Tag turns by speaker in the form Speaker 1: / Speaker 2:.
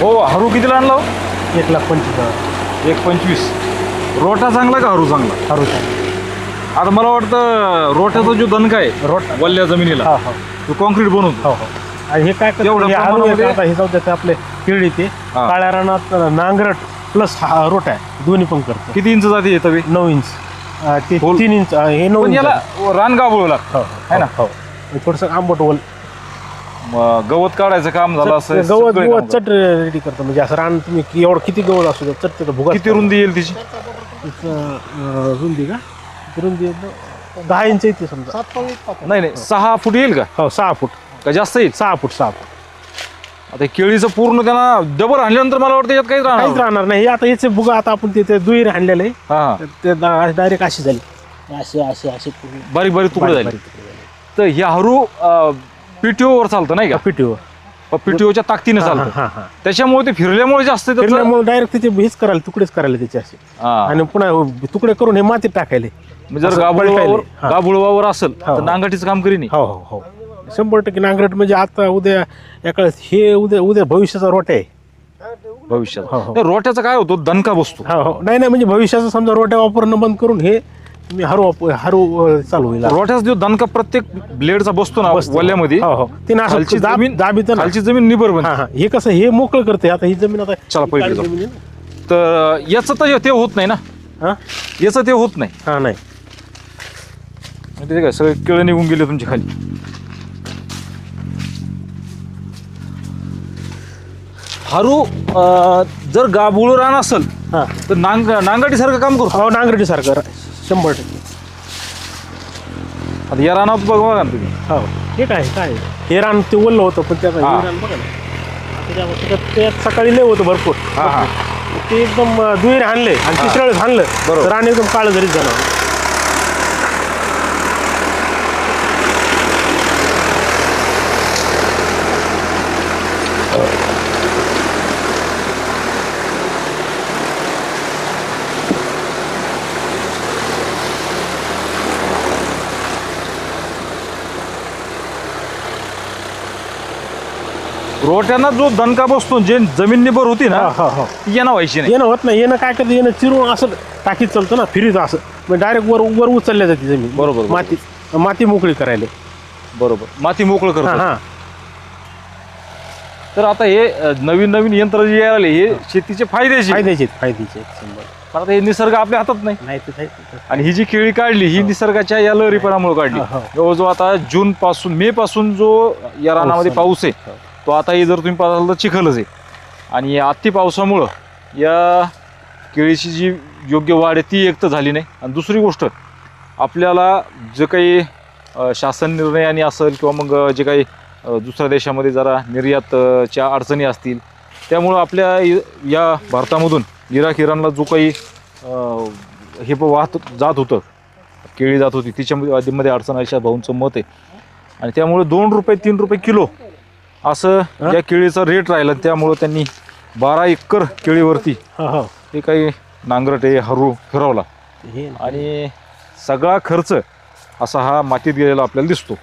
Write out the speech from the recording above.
Speaker 1: हो हरू कितीला आणला हो?
Speaker 2: 1,25,000.
Speaker 1: 1,25. रोटा चांगला का हरू चांगला?
Speaker 2: हरू
Speaker 1: आता मला वाटतं रोट्याचा जो दणका आहे
Speaker 2: रोटा
Speaker 1: वल्ल्या जमिनीला
Speaker 2: हो हो
Speaker 1: तो कॉन्क्रीट बनवतो.
Speaker 2: हो हो. आणि हे काय करतं,
Speaker 1: एवढं
Speaker 2: हे हरू
Speaker 1: प्रमाणामध्ये-
Speaker 2: आता हे जाऊ द्या, ते आपले किळी ते
Speaker 1: हा.
Speaker 2: काळ्या रानात नांगरट प्लस रोटा आहे, दोन्ही पण करतो.
Speaker 1: किती इंच जाते तवी?
Speaker 2: 9 इंच ते
Speaker 1: खोल.
Speaker 2: 3 इंच हे 9
Speaker 1: पण
Speaker 2: इंच
Speaker 1: याला रान गाबळू लागतं
Speaker 2: हो
Speaker 1: है ना?
Speaker 2: हो. थोडंसं आंबट ओल
Speaker 1: गवत काढायचं काम झालं असं
Speaker 2: गवत
Speaker 1: सगळे
Speaker 2: गवत
Speaker 1: काम
Speaker 2: चट रेडी करतो. म्हणजे असं रान तुम्ही एवढं किती गवत असू द्या चट तिथं भुगा.
Speaker 1: किती रुंदी येईल तिची?
Speaker 2: रुंदी का? रुंदी 10 इंच येते समजा.
Speaker 1: नाही नाही 6 फूट येईल का?
Speaker 2: हो 6 फूट
Speaker 1: का जास्त येईल?
Speaker 2: 6 फूट 6 फूट
Speaker 1: आता हे केळीचं पूर्ण त्यांना डबल आणल्यानंतर मला वाटतं यात काहीच
Speaker 2: काहीच
Speaker 1: राहणार.
Speaker 2: राहणार नाही. हे आता याचे भुगा आता आपण ते दुहेरी आणलेलं आहे,
Speaker 1: हा
Speaker 2: ते डायरेक्ट अशी झाली, असे असे असे पूर्ण
Speaker 1: बारीक बारीक तुकडे झाले.
Speaker 2: बारीक तुकडे झाले.
Speaker 1: तर हे हरू पीटीओवर चालतं नाही का?
Speaker 2: पिठीवर
Speaker 1: पीटीओच्या ताकदीने चालतं.
Speaker 2: हा हा.
Speaker 1: त्याच्यामुळे ते फिरल्यामुळे जास्त त्याचं-
Speaker 2: फिरल्यामुळे डायरेक्ट त्याचे हेच करायला, तुकडेच करायला त्याचे असे,
Speaker 1: हा.
Speaker 2: आणि पुन्हा तुकडे करून हे मातीत टाकायले.
Speaker 1: म्हणजे जर
Speaker 2: असं
Speaker 1: गाभुळवावर
Speaker 2: पलटायले. हा.
Speaker 1: गाभुळवावर असेल
Speaker 2: हो.
Speaker 1: तर नांगाटीचं काम करीन.
Speaker 2: हो हो हो 100% नांगरट. म्हणजे आता उद्या या काळात हे उद्या भविष्याचा रोटा आहे.
Speaker 1: भविष्यात
Speaker 2: हो, हो.
Speaker 1: त्या रोट्याचा काय होतो दणका बसतो.
Speaker 2: हो हो. नाही नाही, म्हणजे भविष्याचं समजा रोट्या वापरणं बंद करून हे तुम्ही हरू चालू होईल.
Speaker 1: रोट्याचा जो दणका प्रत्येक ब्लेडचा बसतो ना
Speaker 2: बसतो.
Speaker 1: वल्ल्यामध्ये,
Speaker 2: हो हो. ते ना
Speaker 1: खालची जमीन
Speaker 2: दाबीत ना.
Speaker 1: खालची जमीन निबर बनते.
Speaker 2: हा हा. हे कसं हे मोकळं करते. आता ही जमीन आता
Speaker 1: चला पहिले जाऊ.
Speaker 2: जमीन आहे ना.
Speaker 1: तर याचं तर ते होत नाही ना,
Speaker 2: हा
Speaker 1: याचं ते होत नाही.
Speaker 2: हा नाही.
Speaker 1: म्हणजे काय सगळे केळं निघून गेले तुमच्या खाली. हरू जर गाभुळ रान असेल
Speaker 2: हा
Speaker 1: तर नांगाटी सारखं काम करतो.
Speaker 2: हो नांगरटी सारखं 100%.
Speaker 1: आता या रानात बघा ना तुम्ही,
Speaker 2: हो हे काय हे रान ते ओललं होतं, पण त्याचं
Speaker 1: हा.
Speaker 2: हे रान बघा ना, त्याच्यात सकाळी लय होतं भरपूर.
Speaker 1: हा हा
Speaker 2: ते एकदम दुहेरी हाणले आणि तिसऱ्या वेळेस हाणलं
Speaker 1: बरोबर.
Speaker 2: तर रान एकदम काळं जरीच झालं.
Speaker 1: रोट्यांना जो दणका बसतो, जे जमीन निबर होती ना,
Speaker 2: हा हा.
Speaker 1: ती येणं व्हायची नाही.
Speaker 2: येणं होत नाही. येणं काय करतं, येणं चिरून असं टाकीत चालतं ना, फिरीत असं, म्हणजे डायरेक्ट वर उचलल्या जाते जमीन.
Speaker 1: बरोबर.
Speaker 2: माती मोकळी करायला.
Speaker 1: बरोबर, माती मोकळं
Speaker 2: हा
Speaker 1: करतो.
Speaker 2: हा.
Speaker 1: तर आता हे नवीन नवीन यंत्र जे आले हे शेतीचे फायद्याचे,
Speaker 2: फायद्याचे 100.
Speaker 1: पण आता हे निसर्ग आपल्या हातात नाही.
Speaker 2: नाही ते
Speaker 1: आणि ही जी केळी काढली ही निसर्गाच्या या लहरीपणामुळे काढली.
Speaker 2: हो.
Speaker 1: जवळजवळ आता जून पासून मे पासून जो या रानामध्ये पाऊस आहे
Speaker 2: हो.
Speaker 1: तो आता हे जर तुम्ही पाहिलं तर चिखलच आहे. आणि या अति पावसामुळं या केळीची जी योग्य वाढ आहे ती एक तर झाली नाही, आणि दुसरी गोष्ट आपल्याला जे काही शासन निर्णयाने असेल किंवा मग जे काही दुसऱ्या देशामध्ये जरा निर्यातच्या अडचणी असतील त्यामुळं आपल्या या भारतामधून इराणला जो काही हे जात होतं, केळी जात होती, तिच्यामध्ये अडचण आयशा भाऊंचं मत आहे. आणि त्यामुळे 2 रुपये 3 रुपये किलो असं या केळीचा रेट राहिला. त्यामुळं त्यांनी 12 एकर केळीवरती हे काही नांगरटे हरू फिरवला
Speaker 2: हे
Speaker 1: आणि सगळा खर्च असा हा मातीत गेलेला आपल्याला दिसतो.